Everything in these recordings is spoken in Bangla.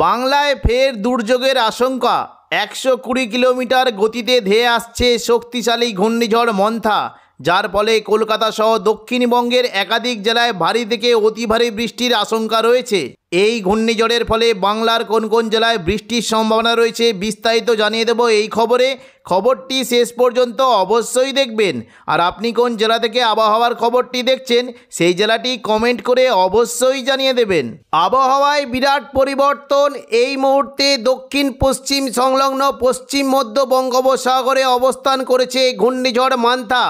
বাংলায় ফের দুর্যোগের আশঙ্কা। 120 কিলোমিটার গতিতে ধেয়ে আসছে শক্তিশালী ঘূর্ণিঝড় মন্থা, যার ফলে কলকাতা সহ দক্ষিণবঙ্গের একাধিক জেলায় ভারী থেকে অতি ভারী বৃষ্টির আশঙ্কা রয়েছে। এই ঘূর্ণিঝড়ের ফলে বাংলার কোন কোন জেলায় বৃষ্টির সম্ভাবনা রয়েছে বিস্তারিত জানিয়ে দেব এই খবরে। খবরটি শেষ পর্যন্ত অবশ্যই দেখবেন। আর আপনি কোন জেলা থেকে আবহাওয়ার খবরটি দেখছেন সেই জেলাটি কমেন্ট করে অবশ্যই জানিয়ে দেবেন। আবহাওয়ায় বিরাট পরিবর্তন। এই মুহূর্তে দক্ষিণ পশ্চিম সংলগ্ন পশ্চিম মধ্য বঙ্গোপসাগরে অবস্থান করেছে ঘূর্ণিঝড় মান্থা।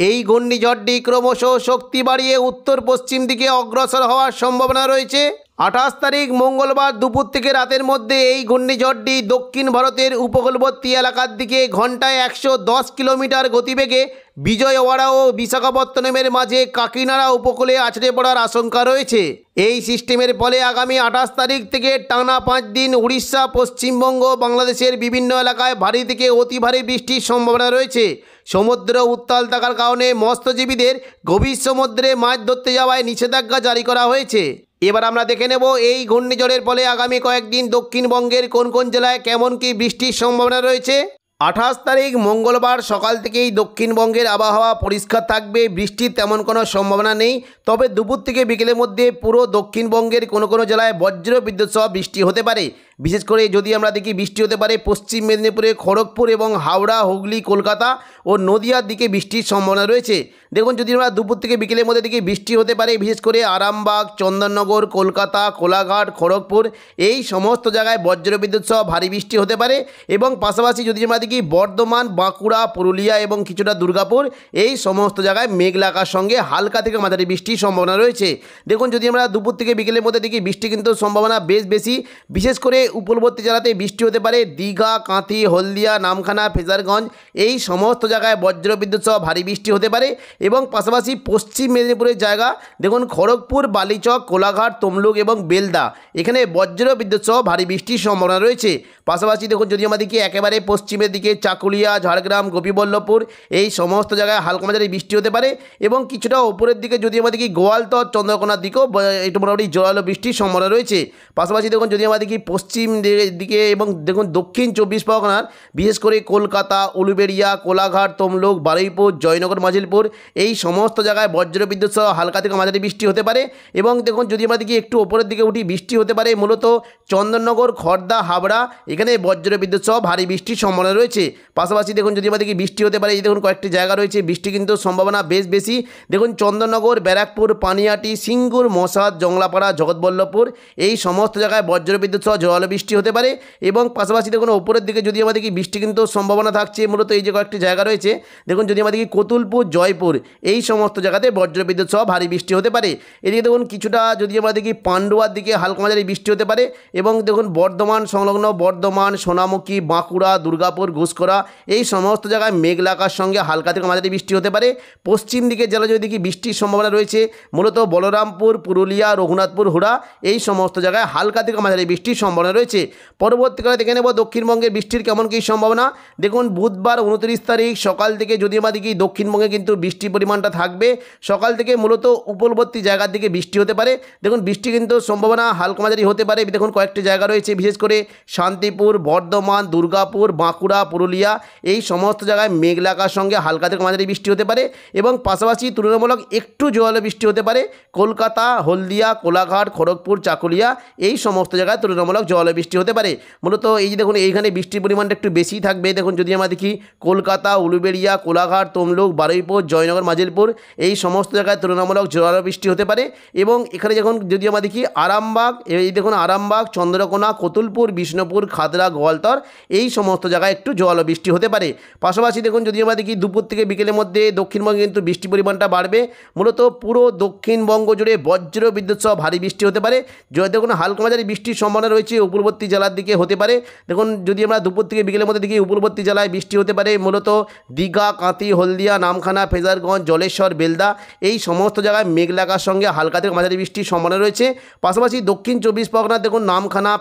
এই ঘূর্ণিঝড়টি ক্রমশ শক্তি বাড়িয়ে উত্তর পশ্চিম দিকে অগ্রসর হওয়ার সম্ভাবনা রয়েছে। 28 তারিখ মঙ্গলবার দুপুর থেকে রাতের মধ্যে এই ঘূর্ণিঝড়টি দক্ষিণ ভারতের উপকূলবর্তী এলাকার দিকে ঘন্টায় 110 কিলোমিটার গতিবেগে বিজয়ওয়াড়া ও বিশাখাপত্তনমের মাঝে কাকিনাড়া উপকূলে আছড়ে পড়ার আশঙ্কা রয়েছে। এই সিস্টেমের ফলে আগামী 28 তারিখ থেকে টানা 5 দিন উড়িষ্যা, পশ্চিমবঙ্গ, বাংলাদেশের বিভিন্ন এলাকায় ভারী থেকে অতি ভারী বৃষ্টির সম্ভাবনা রয়েছে। সমুদ্র উত্তাল থাকার কারণে মৎস্যজীবীদের গভীর সমুদ্রে মাছ ধরতে যাওয়ায় নিষেধাজ্ঞা জারি করা হয়েছে। এবার আমরা দেখে নেব এই ঘূর্ণিঝড়ের ফলে আগামী কয়েকদিন দক্ষিণবঙ্গের কোন কোন জেলায় কেমন কি বৃষ্টির সম্ভাবনা রয়েছে। 28 তারিখ মঙ্গলবার সকাল থেকেই দক্ষিণবঙ্গের আবহাওয়া পরিষ্কার থাকবে, বৃষ্টির তেমন কোনো সম্ভাবনা নেই। তবে দুপুর থেকে বিকেলের মধ্যে পুরো দক্ষিণবঙ্গের কোনো কোনো জেলায় বজ্র বিদ্যুৎ সহ বৃষ্টি হতে পারে। বিশেষ করে যদি আমরা দেখি বৃষ্টি হতে পারে পশ্চিম মেদিনীপুরে, খড়গপুর এবং হাওড়া, হুগলি, কলকাতা ও নদিয়ার দিকে বৃষ্টির সম্ভাবনা রয়েছে। দেখুন, যদি আমরা দুপুর থেকে বিকেলের মধ্যে দেখি বৃষ্টি হতে পারে বিশেষ করে আরামবাগ, চন্দননগর, কলকাতা, কোলাঘাট, খড়গপুর এই সমস্ত জায়গায় বজ্র বিদ্যুৎ সহ ভারী বৃষ্টি হতে পারে। এবং পাশাপাশি যদি আমরা দেখি বর্ধমান, বাঁকুড়া, পুরুলিয়া এবং কিছুটা দুর্গাপুর এই সমস্ত জায়গায় মেঘলা আকাশের সঙ্গে হালকা থেকে মাঝারি বৃষ্টির সম্ভাবনা রয়েছে। দেখুন, যদি আমরা দুপুর থেকে বিকেলের মধ্যে দেখি বৃষ্টি কিন্তু সম্ভাবনা বেশ বেশি। বিশেষ করে উপকূলবর্তী জেলাতে বৃষ্টি হতে পারে দীঘা, কাঁথি, হলদিয়া, নামখানা, ফেজারগঞ্জ এই সমস্ত জায়গায় বজ্র বিদ্যুৎ সহ ভারী বৃষ্টি হতে পারে। এবং পাশাপাশি পশ্চিম মেদিনীপুরের জায়গা দেখুন খড়গপুর, বালিচক, কোলাঘাট, তমলুক এবং বেলদা এখানে বজ্র বিদ্যুৎ সহ ভারী বৃষ্টির সম্ভাবনা রয়েছে। পাশাপাশি দেখুন, যদি আমরা দেখি একেবারে পশ্চিমের দিকে চাকুলিয়া, ঝাড়গ্রাম, গোপীবল্লভপুর এই সমস্ত জায়গায় হালকা মাঝারি বৃষ্টি হতে পারে। এবং কিছুটা উপরের দিকে যদি আমরা দেখি গোয়ালতর, চন্দ্রকোনার দিকেও একটু মোটামুটি জোরালো বৃষ্টির সম্ভাবনা রয়েছে। পাশাপাশি দেখুন, যদি আমরা দেখি পশ্চিম দিকে এবং দেখুন দক্ষিণ 24 পরগনার বিশেষ করে কলকাতা, উলুবেড়িয়া, কোলাঘাট, তমলুক, বারুইপুর, জয়নগর, মাজিলপুর এই সমস্ত জায়গায় বজ্র বিদ্যুৎ সহ হালকা থেকে মাঝারি বৃষ্টি হতে পারে। এবং দেখুন, যদি আমরা দেখি একটু ওপরের দিকে উঠি বৃষ্টি হতে পারে মূলত চন্দননগর, খড়দা, হাবড়া এখানে বজ্র বিদ্যুৎ সহ ভারী বৃষ্টির সম্ভাবনা রয়েছে। পাশাপাশি দেখুন, যদি আমরা দেখি বৃষ্টি হতে পারে এই দেখুন কয়েকটি জায়গা রয়েছে বৃষ্টি কিন্তু সম্ভাবনা বেশ বেশি। দেখুন চন্দননগর, ব্যারাকপুর, পানিহাটি, সিঙ্গুর, মশাদ, জংলাপাড়া, জগৎবল্লভপুর এই সমস্ত জায়গায় বজ্র বিদ্যুৎ সহ জোরালো বৃষ্টি হতে পারে। এবং পাশাপাশি দেখুন ওপরের দিকে যদি আমরা দেখি বৃষ্টি কিন্তু সম্ভাবনা থাকছে মূলত এই যে কয়েকটি জায়গা রয়েছে দেখুন, যদি আমরা দেখি কতুলপুর, জয়পুর এই সমস্ত জায়গাতে বজ্র বিদ্যুৎ সহ ভারী বৃষ্টি হতে পারে। এদিকে দেখুন কিছুটা যদি আমরা দেখি পান্ডুয়ার দিকে হালকা মাঝারি বৃষ্টি হতে পারে। এবং দেখুন বর্ধমান সংলগ্ন বর্ধমান, সোনামুখী, বাঁকুড়া, দুর্গাপুর, ঘুষকরা এই সমস্ত জায়গায় মেঘলা আকাশের সঙ্গে হালকা থেকে মাঝারি বৃষ্টি হতে পারে। পশ্চিম দিকে জেলা যদি দেখি বৃষ্টির সম্ভাবনা রয়েছে মূলত বলরামপুর, পুরুলিয়া, রঘুনাথপুর, হুড়া এই সমস্ত জায়গায় হালকা থেকে মাঝারি বৃষ্টির সম্ভাবনা রয়েছে। পরবর্তীকালে দেখে নেব দক্ষিণবঙ্গের বৃষ্টির কেমন কী সম্ভাবনা। দেখুন বুধবার 29 তারিখ সকাল থেকে যদি আমরা দেখি দক্ষিণবঙ্গে কিন্তু বৃষ্টির পরিমাণটা থাকবে সকাল থেকে মূলত উপকূলবর্তী জায়গার দিকে বৃষ্টি হতে পারে। দেখুন বৃষ্টি কিন্তু সম্ভাবনা হালকা মাঝারি হতে পারে। দেখুন কয়েকটি জায়গা রয়েছে বিশেষ করে শান্তিপুর, বর্ধমান, দুর্গাপুর, বাঁকুড়া, পুরুলিয়া এই সমস্ত জায়গায় মেঘলা আকাশের সঙ্গে হালকা থেকে মাঝারি বৃষ্টি হতে পারে। এবং পাশাপাশি তুলনামূলক একটু জোরালো বৃষ্টি হতে পারে কলকাতা, হলদিয়া, কোলাঘাট, খড়গপুর, চাকুলিয়া এই সমস্ত জায়গায় তুলনামূলক জোরালো বৃষ্টি হতে পারে। মূলত এই যে দেখুন এইখানে বৃষ্টির পরিমাণটা একটু বেশি থাকবে। দেখুন যদি আমরা দেখি কলকাতা, উলুবেড়িয়া, কোলাঘাট, তমলুক, বারুইপুর, জয়নগর, মাজিলপুর এই সমস্ত জায়গায় তুলনামূলক জোরালো বৃষ্টি হতে পারে। এবং এখানে যখন যদি আমরা দেখি আরামবাগ, এই দেখুন আরামবাগ, চন্দ্রকোনা, কতুলপুর, বিষ্ণুপুর, খাতড়া, গোয়ালতর এই সমস্ত জায়গায় একটু জোরালো বৃষ্টি হতে পারে। পাশাপাশি দেখুন যদি আমরা দেখি দুপুর থেকে বিকেলের মধ্যে দক্ষিণবঙ্গে কিন্তু বৃষ্টির পরিমাণটা বাড়বে। মূলত পুরো দক্ষিণবঙ্গ জুড়ে বজ্র বিদ্যুৎ সহ ভারী বৃষ্টি হতে পারে। দেখুন হালকা মাঝারি বৃষ্টির সম্ভাবনা রয়েছে উপকূলবর্তী জেলার দিকে হতে পারে। দেখুন যদি আমরা দুপুর থেকে বিকেলের মধ্যে দেখি উপকূলবর্তী জেলায় বৃষ্টি হতে পারে মূলত দীঘা, কাঁথি, হলদিয়া, নামখানা, ফেজারগঞ্জ, জলেশ্বর, বেলদা এই সমস্ত জায়গায় মেঘলা আকাশের সঙ্গে হালকা থেকে মাঝারি বৃষ্টির সম্ভাবনা রয়েছে। পাশাপাশি দক্ষিণ 24 পরগনা দেখুন নামখানা,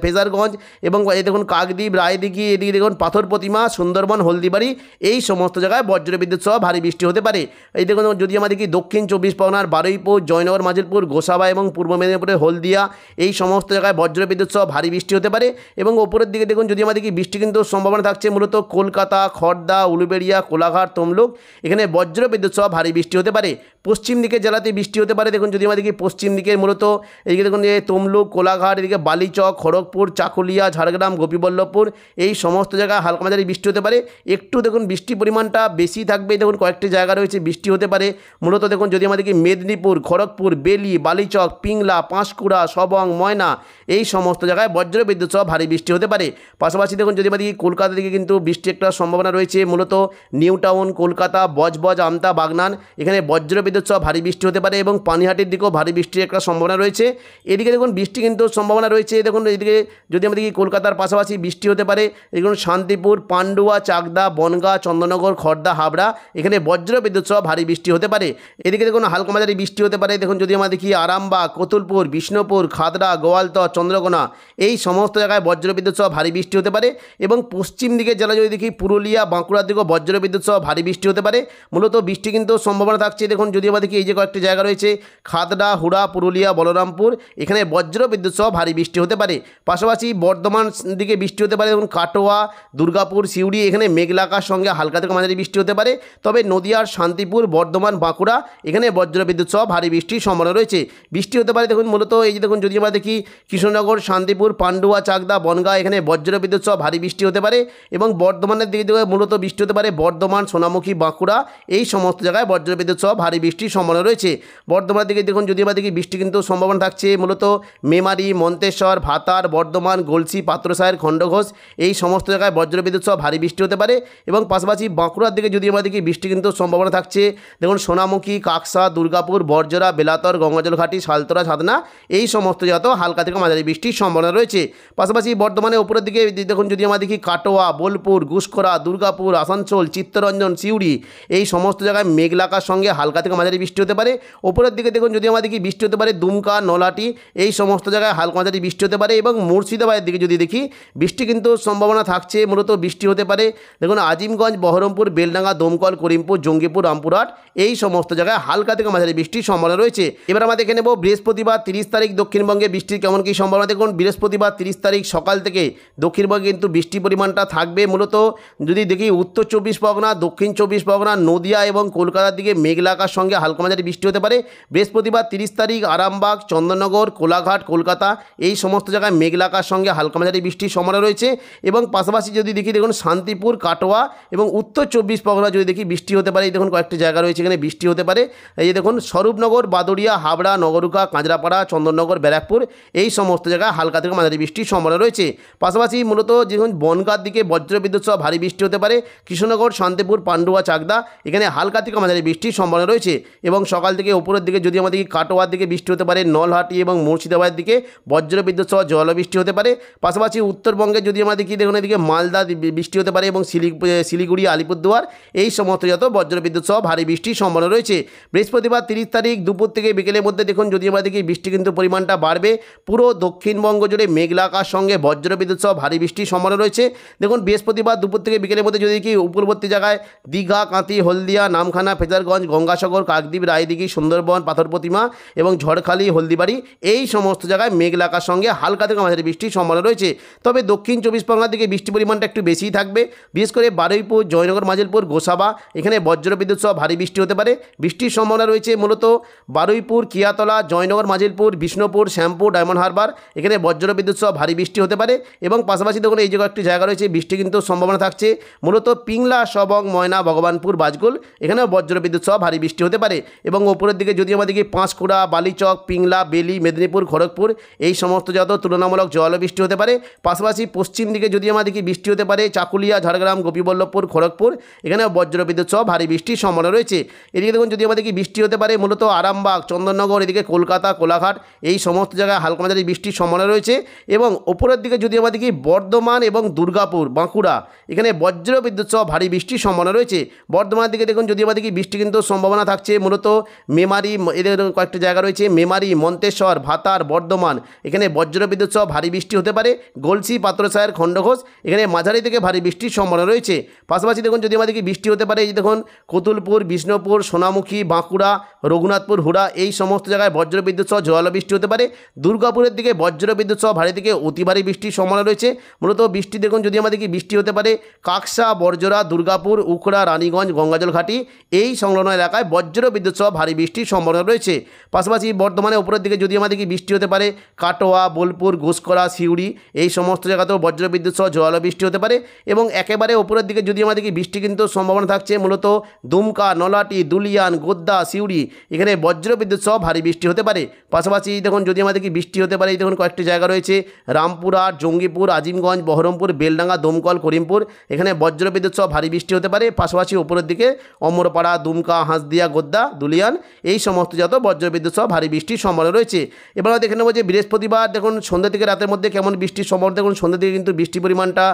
ফেজারগঞ্জ এবং এই দেখুন কাকদ্বীপ, রায়দিঘি এদিকে দেখুন পাথর প্রতিমা, সুন্দরবন, হলদিবাড়ি এই সমস্ত জায়গায় বজ্র বিদ্যুৎ সহ ভারী বৃষ্টি হতে পারে। এই দেখুন যদি আমরা দেখি দক্ষিণ 24 পরগনার বারুইপুর, জয়নগর, মাজিলপুর, গোসাবা এবং পূর্ব মেদিনীপুরের হলদিয়া এই সমস্ত জায়গায় বজ্র বিদ্যুৎ সহ ভারী বৃষ্টি হতে পারে। এবং ওপরের দিকে দেখুন যদি আমরা দেখি বৃষ্টি কিন্তু সম্ভাবনা থাকছে মূলত কলকাতা, খড়দা, উলুবেড়িয়া, কোলাঘাট, তমলুক, এখানে বজ্র বিদ্যুৎ সহ ভারী বৃষ্টি হতে পারে। পশ্চিম দিকের জেলাতে বৃষ্টি হতে পারে। দেখুন যদি আমরা দেখি পশ্চিম দিকের মূলত এদিকে দেখুন যে তমলুক, কোলাঘাট, এদিকে বালিচক, খড়গপুর, চাকুলিয়া, ঝাড়গ্রাম, গোপীবল্লভপুর, এই সমস্ত জায়গায় হালকা মাঝারি বৃষ্টি হতে পারে। একটু দেখুন বৃষ্টির পরিমাণটা বেশি থাকবে। দেখুন কয়েকটি জায়গা রয়েছে বৃষ্টি হতে পারে। মূলত দেখুন যদি আমরা দেখি মেদিনীপুর, খড়গপুর, বেলি, বালিচক, পিংলা, পাঁশকুড়া, সবং, ময়না, এই সমস্ত জায়গায় বজ্র বিদ্যুৎ সহ ভারী বৃষ্টি হতে পারে। পাশাপাশি দেখুন যদি আমরা দেখি কলকাতা দিকে কিন্তু বৃষ্টি একটা সম্ভাবনা রয়েছে। মূলত নিউ টাউন, কলকাতা, বজবজ, আমতা, বাগনান, এখানে বজ্র বিদ্যুৎ সহ ভারী বৃষ্টি হতে পারে। এবং পানিহাটির দিকেও ভারী বৃষ্টির একটা সম্ভাবনা রয়েছে। এদিকে দেখুন বৃষ্টি কিন্তু সম্ভাবনা রয়েছে। দেখুন এদিকে যদি আমরা দেখি কলকাতার পাশাপাশি বৃষ্টি হতে পারে। দেখুন শান্তিপুর, পান্ডুয়া, চাকদা, বনগাঁ, চন্দননগর, খড়দা, হাবড়া, এখানে বজ্র বিদ্যুৎ সহ ভারী বৃষ্টি হতে পারে। এদিকে দেখুন হালকা মাঝারি বৃষ্টি হতে পারে। দেখুন যদি আমরা দেখি আরামবাগ, কতুলপুর, বিষ্ণুপুর, খাতড়া, গোয়ালতর, চন্দ্রকোনা, এই সমস্ত জায়গায় বজ্র বিদ্যুৎ সহ ভারী বৃষ্টি হতে পারে। এবং পশ্চিম দিকের জেলা যদি দেখি পুরুলিয়া, বাঁকুড়ার দিকেও বজ্র বিদ্যুৎ সহ ভারী বৃষ্টি হতে পারে। মূলত বৃষ্টি কিন্তু সম্ভাবনা থাকছে। দেখুন যদি আমরা দেখি এই যে কয়েকটি জায়গা রয়েছে খাতড়া, হুড়া, পুরুলিয়া, বলরামপুর, এখানে বজ্র বিদ্যুৎ সহ ভারী বৃষ্টি হতে পারে। পাশাপাশি বর্ধমান দিকে বৃষ্টি হতে পারে। দেখুন কাটোয়া, দুর্গাপুর, সিউড়ি, এখানে মেঘলা আকাশ সঙ্গে হালকা থেকে মাঝারি বৃষ্টি হতে পারে। তবে নদিয়ার শান্তিপুর, বর্ধমান, বাঁকুড়া, এখানে বজ্র বিদ্যুৎ সহ ভারী বৃষ্টির সম্ভাবনা রয়েছে। বৃষ্টি হতে পারে। দেখুন মূলত এই যে দেখুন যদি আমরা দেখি কৃষ্ণনগর, শান্তিপুর, পান্ডুয়া, চাকদা, বনগাঁ, এখানে বজ্র বিদ্যুৎ সহ ভারী বৃষ্টি হতে পারে। এবং বর্ধমানের দিকে মূলত বৃষ্টি হতে পারে বর্ধমান, সোনামুখী, বাঁকুড়া, এই সমস্ত জায়গায় বজ্র বিদ্যুৎ সহ ভারী বৃষ্টির সম্ভাবনা রয়েছে। বর্ধমানের দিকে দেখুন যদি আমরা দেখি বৃষ্টি কিন্তু সম্ভাবনা থাকছে মূলত মেমারি, মন্তেশ্বর, ভাতার, বর্ধমান, গলসি, পাত্রসাহের, খণ্ডঘোষ, এই সমস্ত জায়গায় বজ্র বিদ্যুৎ সহ ভারী বৃষ্টি হতে পারে। এবং পাশাপাশি বাঁকুড়ার দিকে যদি আমরা দেখি বৃষ্টি কিন্তু সম্ভাবনা থাকছে। দেখুন সোনামুখী, কাকসা, দুর্গাপুর, বরজরা, বেলাতর, গঙ্গাজলঘাটি, সালতরা, ছাতনা, এই সমস্ত জায়গাতেও হালকা থেকে মাঝারি বৃষ্টির সম্ভাবনা রয়েছে। পাশাপাশি বর্ধমানের উপরের দিকে দেখুন যদি আমরা দেখি কাটোয়া, বোলপুর, ঘুষখরা, দুর্গাপুর, আসানসোল, চিত্তরঞ্জন, সিউড়ি, এই সমস্ত জায়গায় মেঘলা আকাশ সঙ্গে হালকা থেকে মাঝারি বৃষ্টি হতে পারে। ওপরের দিকে দেখুন যদি আমরা দেখি বৃষ্টি হতে পারে দুমকা, নলহাটি, এই সমস্ত জায়গায় হালকা মাঝারি বৃষ্টি হতে পারে। এবং মুর্শিদাবাদের দিকে যদি দেখি বৃষ্টি কিন্তু সম্ভাবনা থাকছে মূলত বৃষ্টি হতে পারে। দেখুন আজিমগঞ্জ, বহরমপুর, বেলডাঙ্গা, দমকল, করিমপুর, জঙ্গিপুর, রামপুরহাট, এই সমস্ত জায়গায় হালকা থেকে মাঝারি বৃষ্টির সম্ভাবনা রয়েছে। এবার আমরা দেখে নেব বৃহস্পতিবার 30 তারিখ দক্ষিণবঙ্গে বৃষ্টির কেমন কী সম্ভাবনা। দেখুন বৃহস্পতিবার 30 তারিখ সকাল থেকে দক্ষিণবঙ্গে কিন্তু বৃষ্টির পরিমাণটা থাকবে মূলত যদি দেখি উত্তর 24 পরগনা, দক্ষিণ 24 পরগনা, নদিয়া এবং কলকাতার দিকে মেঘলা আকাশ সঙ্গে হালকা মাঝারি বৃষ্টি হতে পারে। বৃহস্পতিবার 30 তারিখ আরামবাগ, চন্দননগর, কোলাঘাট, কলকাতা, এই সমস্ত জায়গায় মেঘলা আকাশ সঙ্গে হালকা মাঝারি বৃষ্টির সম্ভাবনা রয়েছে। এবং পাশাপাশি যদি দেখি দেখুন শান্তিপুর, কাটোয়া এবং উত্তর 24 পরগনা যদি দেখি বৃষ্টি হতে পারে। এই দেখুন কয়েকটি জায়গা রয়েছে এখানে বৃষ্টি হতে পারে। এই যে দেখুন স্বরূপনগর, বাদুড়িয়া, হাবড়া, নগরুকা, কাঁচরাপাড়া, চন্দননগর, ব্যারাকপুর, এই সমস্ত জায়গায় হালকা থেকে মাঝারি বৃষ্টির সম্ভাবনা রয়েছে। পাশাপাশি মূলত দেখুন বনগাঁর দিকে বজ্র বিদ্যুৎ সহ ভারী বৃষ্টি হতে পারে। কৃষ্ণনগর, শান্তিপুর, পান্ডুয়া, চাকদা, এখানে হালকা থেকে মাঝারি বৃষ্টির সম্ভাবনা রয়েছে। এবং সকাল থেকে উপরের দিকে যদি আমাদের কাটোয়ার দিকে বৃষ্টি হতে পারে, নলহাটি এবং মুর্শিদাবাদের দিকে বজ্র বিদ্যুৎ সহ জলবৃষ্টি হতে পারে। পাশাপাশি উত্তরবঙ্গে যদি আমরা দেখি দেখুন এদিকে মালদা বৃষ্টি হতে পারে এবং শিলিগুড়ি, আলিপুরদুয়ার, এই সমস্ত যত বজ্র বিদ্যুৎ সহ ভারী বৃষ্টির সম্ভাবনা রয়েছে। বৃহস্পতিবার 30 তারিখ দুপুর থেকে বিকেলের মধ্যে দেখুন যদি আমরা দেখি বৃষ্টি কিন্তু পরিমাণটা বাড়বে। পুরো দক্ষিণবঙ্গ জুড়ে মেঘলা আকাশ সঙ্গে বজ্র বিদ্যুৎ সহ ভারী বৃষ্টির সম্ভাবনা রয়েছে। দেখুন বৃহস্পতিবার দুপুর থেকে বিকেলের মধ্যে যদি দেখি উপকূলবর্তী জায়গায় দীঘা, কাঁথি, হলদিয়া, নামখানা, ফেজারগঞ্জ, গঙ্গাসাগর, কাকদ্বীপ, রায়দিঘি, সুন্দরবন, পাথর প্রতিমা এবং ঝড়খালি, হলদিবাড়ি, এই সমস্ত জায়গায় মেঘলা আকাশ সঙ্গে হালকা থেকে মাঝারি বৃষ্টির সম্ভাবনা রয়েছে। তবে দক্ষিণ 24 পরগনার দিকে বৃষ্টির পরিমাণটা একটু বেশিই থাকবে। বিশেষ করে বারুইপুর, জয়নগর, মাজিলপুর, গোসাবা, এখানে বজ্র বিদ্যুৎ সহ ভারী বৃষ্টি হতে পারে। বৃষ্টির সম্ভাবনা রয়েছে মূলত বারুইপুর, কিয়াতলা, জয়নগর, মাজিলপুর, বিষ্ণুপুর, শ্যামপুর, ডায়মন্ড হারবার, এখানে বজ্র বিদ্যুৎ সহ ভারী বৃষ্টি হতে পারে। এবং পাশাপাশি দেখুন এই যে একটি জায়গা রয়েছে বৃষ্টি কিন্তু সম্ভাবনা থাকছে মূলত পিংলা, সবং, ময়না, ভগবানপুর, বাজকুল, এখানেও বজ্র বিদ্যুৎ সহ ভারী বৃষ্টি হতে পারে। এবং ওপরের দিকে যদি আমাদেরকে পাঁশকুড়া, বালিচক, পিংলা, বেলি, মেদিনীপুর, খড়গপুর, এই সমস্ত যত তুলনামূলক জলবৃষ্টি হতে পারে। পাশাপাশি পশ্চিম দিকে যদি আমাদেরকে বৃষ্টি হতে পারে চাকুলিয়া, ঝাড়গ্রাম, গোপীবল্লভপুর, খড়গপুর, এখানেও বজ্র বিদ্যুৎ সহ ভারী বৃষ্টির সম্ভাবনা রয়েছে। এদিকে দেখুন যদি আমাদেরকে বৃষ্টি হতে পারে মূলত আরামবাগ, চন্দননগর, এদিকে কলকাতা, কোলাঘাট, এই সমস্ত জায়গায় হালকা মাঝারি বৃষ্টির সম্ভাবনা রয়েছে। এবং ওপরের দিকে যদি আমাদেরকে বর্ধমান এবং দুর্গাপুর, বাঁকুড়া, এখানে বজ্র বিদ্যুৎ সহ ভারী বৃষ্টির সম্ভাবনা রয়েছে। বর্ধমানের দিকে দেখুন যদি আমাদেরকে বৃষ্টি কিন্তু সম্ভাবনা থাকছে থাকছে মূলত মেমারি, এদের কয়েকটা জায়গা রয়েছে মেমারি, মন্তেশ্বর, ভাতার, বর্ধমান, এখানে বজ্রবিদ্যুৎ সহ ভারী বৃষ্টি হতে পারে। গলসি, পাত্রসায়ের, খণ্ডঘোষ, এখানে মাঝারি থেকে ভারী বৃষ্টির সম্ভাবনা রয়েছে। পাশাপাশি দেখুন যদি আমাদেরকে বৃষ্টি হতে পারে, এই যে দেখুন কতুলপুর, বিষ্ণুপুর, সোনামুখী, বাঁকুড়া, রঘুনাথপুর, হুড়া, এই সমস্ত জায়গায় বজ্রবিদ্যুৎ সহ জোরালো বৃষ্টি হতে পারে। দুর্গাপুরের দিকে বজ্রবিদ্যুৎ সহ ভারী থেকে অতি ভারী বৃষ্টির সম্ভাবনা রয়েছে। মূলত বৃষ্টি দেখুন যদি আমাদেরকে বৃষ্টি হতে পারে কাকসা, বরজোড়া, দুর্গাপুর, উখড়া, রানীগঞ্জ, গঙ্গাজল ঘাটি, এই সংলগ্ন এলাকায় বজ্রবিদ্যুৎ সহ ভারী বৃষ্টির সম্ভাবনা রয়েছে। পাশাপাশি বর্ধমানের উপরের দিকে যদি আমাদেরকে বৃষ্টি হতে পারে কাটোয়া, বোলপুর, ঘুষকরা, সিউড়ি, এই সমস্ত জায়গাতেও বজ্রবিদ্যুৎ সহ জোরালো বৃষ্টি হতে পারে। এবং একেবারে উপরের দিকে যদি আমাদেরকে বৃষ্টি কিন্তু সম্ভাবনা থাকছে মূলত দুমকা, নলাটি, দুলিয়ান, গোদ্দা, সিউড়ি, এখানে বজ্রবিদ্যুৎ সহ ভারী বৃষ্টি হতে পারে। পাশাপাশি দেখুন যদি আমাদেরকে বৃষ্টি হতে পারে, দেখুন কয়েকটি জায়গা রয়েছে রামপুরহাট, জঙ্গিপুর, আজিমগঞ্জ, বহরমপুর, বেলডাঙ্গা, দমকল, করিমপুর, এখানে বজ্রবিদ্যুৎ সহ ভারী বৃষ্টি হতে পারে। পাশাপাশি উপরের দিকে অমরপাড়া, দুমকা, হাঁসদিয়া, গোদ্দা, দুলিয়ান, এই সমস্ত জাত বজ্রবিদ্যুৎ সহ ভারী বৃষ্টির সম্ভাবনা রয়েছে। এবার আমরা দেখে নেব যে বৃহস্পতিবার দেখুন সন্ধ্যা থেকে রাতের মধ্যে কেমন বৃষ্টির সম্ভাবনা। দেখুন সন্ধ্যা থেকে কিন্তু বৃষ্টির পরিমাণটা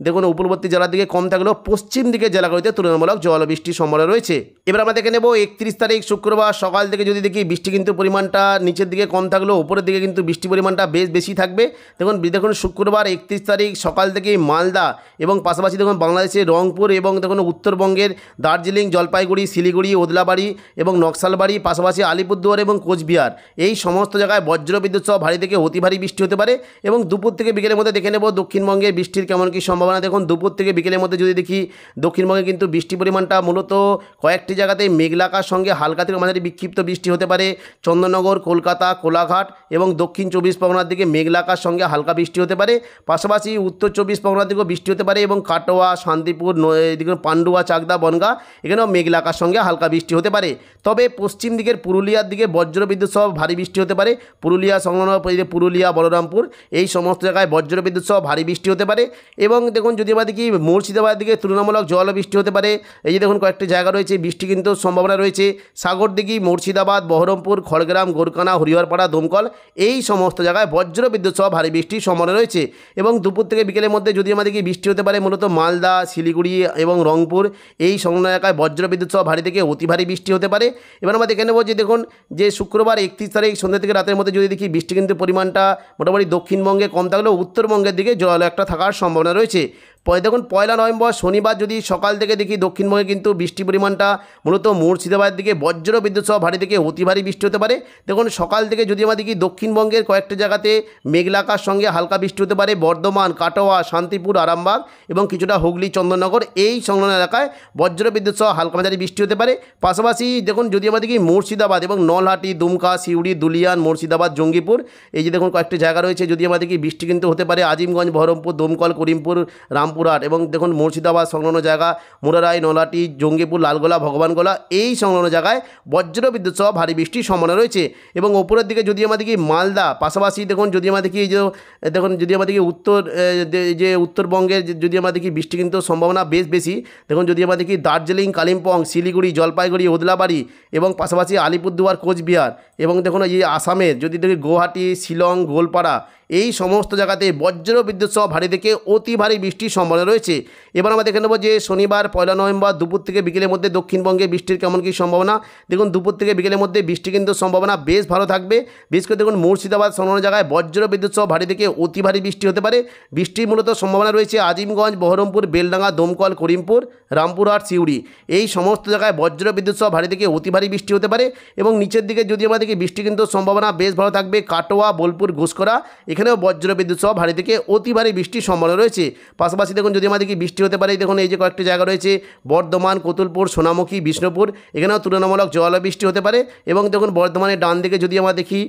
দেখুন উপকূলবর্তী জেলার দিকে কম থাকলেও পশ্চিম দিকে জেলাগুলিতে তুলনামূলক জল বৃষ্টির সম্ভাবনা রয়েছে। এবার আমরা দেখে নেব 31 তারিখ শুক্রবার সকাল থেকে যদি দেখি বৃষ্টি কিন্তু পরিমাণটা নিচের দিকে কম থাকলেও উপরের দিকে কিন্তু বৃষ্টি পরিমাণটা বেশি থাকবে। দেখুন শুক্রবার 31 তারিখ সকাল থেকেই মালদা এবং পাশাপাশি দেখুন বাংলাদেশের রংপুর এবং দেখুন উত্তরবঙ্গের দার্জিলিং, জলপাইগুড়ি, শিলিগুড়ি, ওদলাবাড়ি এবং নকশালবাড়ি, পাশাপাশি আলিপুরদুয়ার এবং কোচবিহার, এই সমস্ত জায়গায় বজ্রবিদ্যুৎ সহ ভারী থেকে অতি ভারী বৃষ্টি হতে পারে। এবং দুপুর থেকে বিকেলের মধ্যে দেখে নেব দক্ষিণবঙ্গে বৃষ্টির কেমন কী সম্ভাবনা। দেখুন দুপুর থেকে বিকেলের মধ্যে যদি দেখি দক্ষিণবঙ্গে কিন্তু বৃষ্টি পরিমাণটা মূলত কয়েকটি জায়গাতে মেঘলাকার সঙ্গে হালকা থেকে মাঝারি বিক্ষিপ্ত বৃষ্টি হতে পারে। চন্দননগর, কলকাতা, কোলাঘাট এবং দক্ষিণ 24 পরগনার দিকে মেঘলাকার সঙ্গে হালকা বৃষ্টি হতে পারে। পাশাপাশি উত্তর 24 পরগনার দিকেও বৃষ্টি হতে পারে এবং কাটোয়া, শান্তিপুর, এদিকে পান্ডুয়া, চাকদা, বনগা, এখানেও মেঘলাকার সঙ্গে হালকা বৃষ্টি হতে পারে। তবে পশ্চিম দিকের পুরুলিয়ার দিকে বজ্রবিদ্যুৎ সহ ভারী বৃষ্টি হতে পারে। পুরুলিয়া সংলগ্ন পুরুলিয়া, বলরামপুর, এই সমস্ত জায়গায় বজ্রবিদ্যুৎ সহ ভারী বৃষ্টি হতে পারে। এবং দেখুন যদি আমরা দেখি মুর্শিদাবাদের দিকে তুলনামূলক জল বৃষ্টি হতে পারে। এই যে দেখুন কয়েকটি জায়গা রয়েছে বৃষ্টি কিন্তু সম্ভাবনা রয়েছে। সাগরদিঘি, মুর্শিদাবাদ, বহরমপুর, খড়গ্রাম, গোরকানা, হরিহরপাড়া, দমকল, এই সমস্ত জায়গায় বজ্রবিদ্যুৎ সহ ভারী বৃষ্টির সম্ভাবনা রয়েছে। এবং দুপুর থেকে বিকেলের মধ্যে যদি আমাদেরকে বৃষ্টি হতে পারে মূলত মালদা, শিলিগুড়ি এবং রংপুর, এই সংলগ্ন এলাকায় বজ্রবিদ্যুৎ সহ ভারী থেকে অতি ভারী বৃষ্টি হতে পারে। এবার আমরা দেখে নেব যে দেখুন যে শুক্রবার 31 তারিখ সন্ধ্যা থেকে রাতের মধ্যে যদি দেখি বৃষ্টি কিন্তু পরিমাণটা মোটামুটি দক্ষিণবঙ্গে কম থাকলেও উত্তরবঙ্গের দিকে জল একটা থাকার সম্ভাবনা রয়েছে। দেখুন 1 নভেম্বর শনিবার যদি সকাল থেকে দেখি দক্ষিণবঙ্গে কিন্তু বৃষ্টির পরিমাণটা মূলত মুর্শিদাবাদের দিকে বজ্রবিদ্যুৎ সহ ভারী থেকে অতি ভারী বৃষ্টি হতে পারে। দেখুন সকাল থেকে যদি আমরা দেখি দক্ষিণবঙ্গের কয়েকটা জায়গাতে মেঘলাকার সঙ্গে হালকা বৃষ্টি হতে পারে। বর্ধমান, কাটোয়া, শান্তিপুর, আরামবাগ এবং কিছুটা হুগলি, চন্দননগর, এই সংলগ্ন এলাকায় বজ্রবিদ্যুৎ সহ হালকা মাঝারি বৃষ্টি হতে পারে। পাশাপাশি দেখুন যদি আমরা দেখি মুর্শিদাবাদ এবং নলহাটি, দুমকা, সিউড়ি, দুলিয়ান, মুর্শিদাবাদ, জঙ্গিপুর, এই যে দেখুন কয়েকটি জায়গা রয়েছে যদি আমরা দেখি বৃষ্টি কিন্তু হতে পারে আজিমগঞ্জ, বহরমপুর, দমকল, করিমপুর, রামপুরহাট এবং দেখুন মুর্শিদাবাদ সংলগ্ন জায়গা মুরারাই, নলাটি, জঙ্গিপুর, লালগোলা, ভগবানগোলা, এই সংলগ্ন জায়গায় বজ্রবিদ্যুৎ সহ ভারী বৃষ্টির সম্ভাবনা রয়েছে। এবং উপরের দিকে যদি আমরা দেখি মালদা, পাশাপাশি দেখুন যদি আমরা দেখি যে দেখুন যদি আমরা দেখি উত্তরবঙ্গের যদি আমরা দেখি বৃষ্টি কিন্তু সম্ভাবনা বেশি। দেখুন যদি আমরা দেখি দার্জিলিং, কালিম্পং, শিলিগুড়ি, জলপাইগুড়ি, ওদলাবাড়ি এবং পাশাপাশি আলিপুরদুয়ার, কোচবিহার এবং দেখুন এই আসামের যদি দেখি গুয়াহাটি, শিলং, গোলপাড়া, এই সমস্ত জায়গাতে বজ্রবিদ্যুৎ সহ ভারী থেকে অতি ভারী বৃষ্টির সম্ভাবনা রয়েছে। এবার আমরা দেখে নেব যে শনিবার 1 নভেম্বর দুপুর থেকে বিকেলের মধ্যে দক্ষিণবঙ্গে বৃষ্টির কেমন কী সম্ভাবনা। দেখুন দুপুর থেকে বিকেলের মধ্যে বৃষ্টি কিন্তু সম্ভাবনা বেশ ভালো থাকবে। বিশেষ করে দেখুন মুর্শিদাবাদ সংলগ্ন জায়গায় বজ্রবিদ্যুৎ সহ ভারী থেকে অতি ভারী বৃষ্টি হতে পারে। বৃষ্টির মূলত সম্ভাবনা রয়েছে আজিমগঞ্জ, বহরমপুর, বেলডাঙ্গা, দমকল, করিমপুর, রামপুরহাট, সিউড়ি, এই সমস্ত জায়গায় বজ্রবিদ্যুৎ সহ ভারী থেকে অতি ভারী বৃষ্টি হতে পারে। এবং নিচের দিকে যদি আমরা দেখি বৃষ্টি কিন্তু সম্ভাবনা বেশ ভালো থাকবে। কাটোয়া, বোলপুর, ঘুষকরা, এখানেও বজ্রবিদ্যুৎ সহ ভারী থেকে অতি ভারী বৃষ্টির সম্ভাবনা রয়েছে। পাশাপাশি দেখুন যদি আমাদেরকে বৃষ্টি হতে পারে দেখুন এই যে কয়েকটি জায়গা রয়েছে বর্ধমান, কতুলপুর, সোনামুখী, বিষ্ণুপুর, এখানেও তুলনামূলক জল বৃষ্টি হতে পারে। এবং দেখুন বর্ধমানের ডান দিকে যদি আমরা দেখি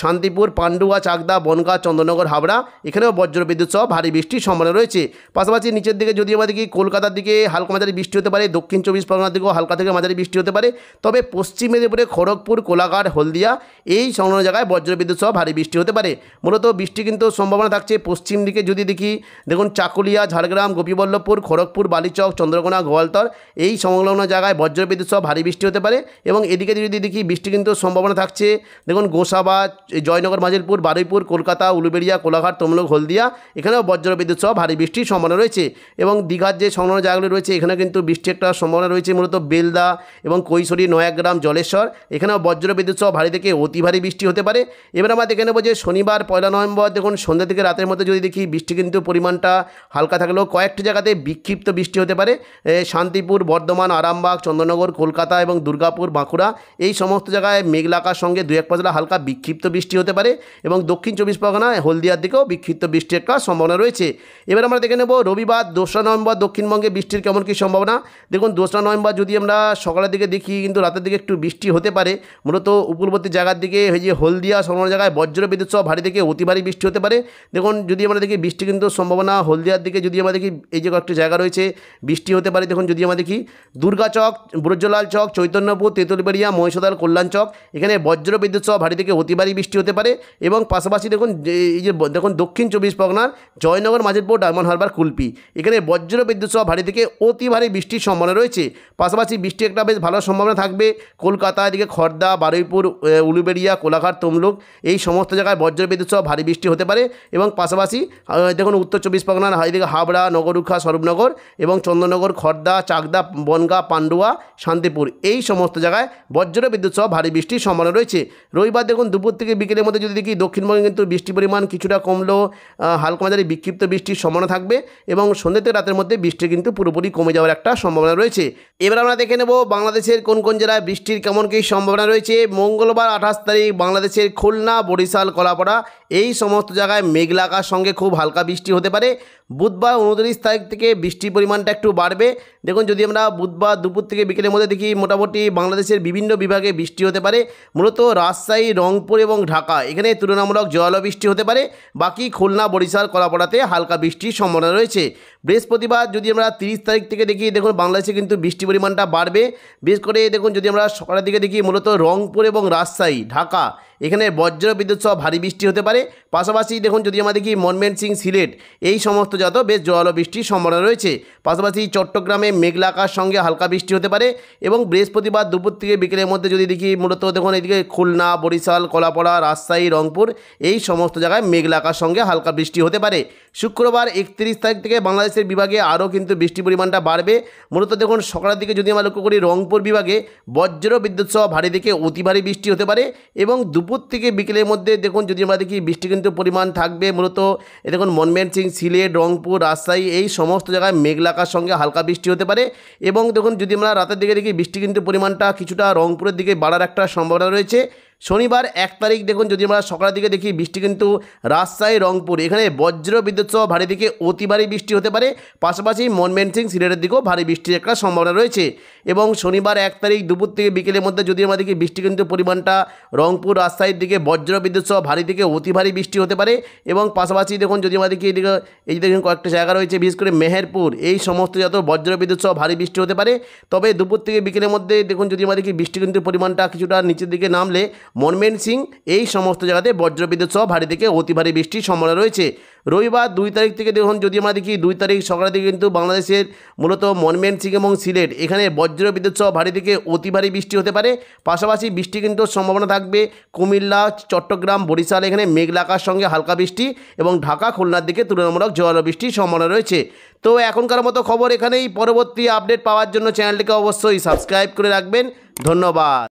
শান্তিপুর, পান্ডুয়া, চাকদা, বনগা, চন্দননগর, হাবড়া, এখানেও বজ্রবিদ্যুৎ সহ ভারী বৃষ্টির সম্ভাবনা রয়েছে। পাশাপাশি নিচের দিকে যদি আমরা দেখি কলকাতার দিকে হালকা মাঝারি বৃষ্টি হতে পারে। দক্ষিণ 24 পরগনার দিকেও হালকা থেকে মাঝারি বৃষ্টি হতে পারে। তবে পশ্চিম মেদিনীপুরে খড়গপুর, কোলাঘাট, হলদিয়া, এই সংলগ্ন জায়গায় বজ্রবিদ্যুৎ সহ ভারী বৃষ্টি হতে পারে। মূলত বৃষ্টি কিন্তু সম্ভাবনা থাকছে পশ্চিম দিকে যদি দেখি দেখুন চাকুলিয়া, ঝাড়গ্রাম ঝাড়গ্রাম, গোপীবল্লভপুর, খড়গপুর, বালিচক, চন্দ্রকোনা, গোয়ালতর এই সংলগ্ন জায়গায় বজ্রবিদ্যুৎ সহ ভারী বৃষ্টি হতে পারে। এবং এদিকে যদি দেখি বৃষ্টি কিন্তু সম্ভাবনা থাকছে দেখুন গোসাবা, জয়নগর, মাজিলপুর, বারুইপুর, কলকাতা, উলুবেড়িয়া, কোলাঘাট, তমলুক, হলদিয়া এখানেও বজ্রবিদ্যুৎ সহ ভারী বৃষ্টির সম্ভাবনা রয়েছে। এবং দীঘার যে সংলগ্ন জায়গাগুলো রয়েছে এখানে কিন্তু বৃষ্টির একটা সম্ভাবনা রয়েছে, মূলত বেলদা এবং কৈশোরী, নয়াগ্রাম, জলেশ্বর এখানেও বজ্রবিদ্যুৎ সহ ভারী থেকে অতি ভারী বৃষ্টি হতে পারে। এবার আমরা দেখে নেব যে শনিবার 1 নভেম্বর দেখুন সন্ধ্যা থেকে রাতের মধ্যে যদি দেখি বৃষ্টি কিন্তু পরিমাণটা হালকা থাকলেও কয়েকটি জায়গাতে বিক্ষিপ্ত বৃষ্টি হতে পারে। শান্তিপুর, বর্ধমান, আরামবাগ, চন্দননগর, কলকাতা এবং দুর্গাপুর, বাঁকুড়া এই সমস্ত জায়গায় মেঘলা আকাশ সঙ্গে 2-1 পাতলা হালকা বিক্ষিপ্ত বৃষ্টি হতে পারে। এবং দক্ষিণ 24 পরগনা, হলদিয়ার দিকেও বিক্ষিপ্ত বৃষ্টির একটা সম্ভাবনা রয়েছে। এবার আমরা দেখে নেব রবিবার 2 নভেম্বর দক্ষিণবঙ্গে বৃষ্টির কেমন কী সম্ভাবনা। দেখুন 2 নভেম্বর যদি আমরা সকালের দিকে দেখি কিন্তু রাতের দিকে একটু বৃষ্টি হতে পারে, মূলত উপকূলবর্তী জায়গার দিকে এই যে হলদিয়া সংলগ্ন জায়গায় বজ্রবিদ্যুৎ সহ ভারী থেকে অতি ভারী বৃষ্টি হতে পারে। দেখুন যদি আমরা দেখি বৃষ্টি কিন্তু সম্ভাবনা হলদিয়ার দিকে যদি আমরা দেখি এই যে কয়েকটি জায়গা রয়েছে বৃষ্টি হতে পারে। দেখুন যদি আমরা দেখি দুর্গাচক, ব্রজলাল চক, চৈতন্যপুর, তেঁতুলবেড়িয়া, মহিষাদল, কল্যাণ চক এখানে বজ্রবিদ্যুৎ সহ ভারী থেকে অতি ভারী বৃষ্টি হতে পারে। এবং পাশাপাশি দেখুন এই যে দেখুন দক্ষিণ 24 পরগনার জয়নগর, মাজিলপুর, ডায়মন্ড হারবার, কুলপি এখানে বজ্রবিদ্যুৎ সহ ভারী থেকে অতি ভারী বৃষ্টির সম্ভাবনা রয়েছে। পাশাপাশি বৃষ্টি একটা বেশ ভালো সম্ভাবনা থাকবে কলকাতা, এদিকে খড়দা, বারুইপুর, উলুবেড়িয়া, কোলাঘাট, তমলুক এই সমস্ত জায়গায় বজ্রবিদ্যুৎ সহ ভারী বৃষ্টি হতে পারে। এবং পাশাপাশি দেখুন উত্তর 24 পরগনার এদিকে হাবড়া, নগরুখা, স্বরূপনগর এবং চন্দননগর, খড়দা, চাকদা, বনগাঁ, পান্ডুয়া, শান্তিপুর এই সমস্ত জায়গায় বজ্রবিদ্যুৎ সহ ভারী বৃষ্টির সম্ভাবনা রয়েছে। রবিবার দেখুন দুপুর থেকে বিকেলের মধ্যে যদি দেখি দক্ষিণবঙ্গে কিন্তু বৃষ্টির পরিমাণ কিছুটা কমলেও হালকা মাঝারি বিক্ষিপ্ত বৃষ্টির সম্ভাবনা থাকবে। এবং সন্ধ্যে থেকে রাতের মধ্যে বৃষ্টি কিন্তু পুরোপুরি কমে যাওয়ার একটা সম্ভাবনা রয়েছে। এবার আমরা দেখে নেব বাংলাদেশের কোন কোন জেলায় বৃষ্টির কেমন কী সম্ভাবনা রয়েছে। মঙ্গলবার 28 তারিখ বাংলাদেশের খুলনা, বরিশাল, কলাপাড়া এই সমস্ত জায়গায় মেঘলা আকাশ সঙ্গে খুব হালকা বৃষ্টি হতে পারে। বুধবার 29 তারিখ থেকে বৃষ্টির পরিমাণটা একটু বাড়বে। দেখুন যদি আমরা বুধবার দুপুর থেকে বিকেলের মধ্যে দেখি মোটামুটি বাংলাদেশের বিভিন্ন বিভাগে বৃষ্টি হতে পারে, মূলত রাজশাহী, রংপুর এবং ঢাকা এখানে তুলনামূলক জোরালো বৃষ্টি হতে পারে। বাকি খুলনা, বরিশাল, কলাপাড়াতে হালকা বৃষ্টির সম্ভাবনা রয়েছে। বৃহস্পতিবার যদি আমরা 30 তারিখ থেকে দেখি দেখুন বাংলাদেশে কিন্তু বৃষ্টির পরিমাণটা বাড়বে। বিশেষ করে দেখুন যদি আমরা সকালের দিকে দেখি মূলত রংপুর এবং রাজশাহী, ঢাকা এখানে বজ্রবিদ্যুৎ সহ ভারী বৃষ্টি হতে পারে। পাশাপাশি দেখুন যদি আমরা দেখি ময়মনসিংহ, সিলেট এই সমস্ত জাত বেশ জোরালো বৃষ্টির সম্ভাবনা রয়েছে। পাশাপাশি চট্টগ্রামে মেঘলা আকাশ সঙ্গে হালকা বৃষ্টি হতে পারে। এবং বৃহস্পতিবার দুপুর থেকে বিকেলের মধ্যে যদি দেখি মূলত দেখুন এদিকে খুলনা, বরিশাল, কলাপাড়া, রাজশাহী, রংপুর এই সমস্ত জায়গায় মেঘলা আকাশ সঙ্গে হালকা বৃষ্টি হতে পারে। শুক্রবার 31 তারিখ থেকে বাংলাদেশের বিভাগে আরও কিন্তু বৃষ্টির পরিমাণটা বাড়বে। মূলত দেখুন সকালের দিকে যদি আমরা লক্ষ্য করি রংপুর বিভাগে বজ্রবিদ্যুৎ সহ ভারী থেকে অতি ভারী বৃষ্টি হতে পারে। এবং দুপুর থেকে বিকেলের মধ্যে দেখুন যদি আমরা দেখি বৃষ্টি কিন্তু পরিমাণ থাকবে মূলত দেখুন ময়মনসিংহ, সিলেট, রংপুর, রাজশাহী এই সমস্ত জায়গায় মেঘলা আকাশ সঙ্গে হালকা বৃষ্টি হতে পারে। এবং দেখুন যদি আমরা রাতের দিকে দেখি বৃষ্টি কিন্তু পরিমাণটা কিছুটা রংপুরের দিকে বাড়ার একটা সম্ভাবনা রয়েছে। শনিবার 1 তারিখ দেখুন যদি আমরা সকালের দিকে দেখি বৃষ্টি কিন্তু রাজশাহী, রংপুর এখানে বজ্রবিদ্যুৎ সহ ভারী থেকে অতি ভারী বৃষ্টি হতে পারে। পাশাপাশি ময়মনসিংহ, সিলেটের দিকেও ভারী বৃষ্টির একটা সম্ভাবনা রয়েছে। এবং শনিবার 1 তারিখ দুপুর থেকে বিকেলের মধ্যে যদি আমরা দেখি বৃষ্টি কিন্তু পরিমাণটা রংপুর, রাজশাহীর দিকে বজ্রবিদ্যুৎ সহ ভারী থেকে অতি ভারী বৃষ্টি হতে পারে। এবং পাশাপাশি দেখুন যদি আমরা দেখি এদিকে এই যে দেখুন কয়েকটা জায়গা রয়েছে বিশেষ করে মেহেরপুর এই সমস্ত যত বজ্রবিদ্যুৎ সহ ভারী বৃষ্টি হতে পারে। তবে দুপুর থেকে বিকেলের মধ্যে দেখুন যদি আমরা দেখি বৃষ্টি কিন্তু পরিমাণটা কিছুটা নিচের দিকে নামলে ময়মনসিংহ এই সমস্ত জায়গাতে বজ্রবিদ্যুৎ সহ ভারী থেকে অতি ভারী বৃষ্টির সম্ভাবনা রয়েছে। রবিবার 2 তারিখ থেকে দেখুন যদি আমরা দেখি 2 তারিখ সকালের দিকে কিন্তু বাংলাদেশের মূলত ময়মনসিংহ এবং সিলেট এখানে বজ্রবিদ্যুৎ সহ ভারী থেকে অতি ভারী বৃষ্টি হতে পারে। পাশাপাশি বৃষ্টি কিন্তু সম্ভাবনা থাকবে কুমিল্লা, চট্টগ্রাম, বরিশাল এখানে মেঘলা আকাশ সঙ্গে হালকা বৃষ্টি এবং ঢাকা, খুলনার দিকে তুলনামূলক জোরালো বৃষ্টির সম্ভাবনা রয়েছে। তো এখনকার মতো খবর এখানেই। পরবর্তী আপডেট পাওয়ার জন্য চ্যানেলটিকে অবশ্যই সাবস্ক্রাইব করে রাখবেন। ধন্যবাদ।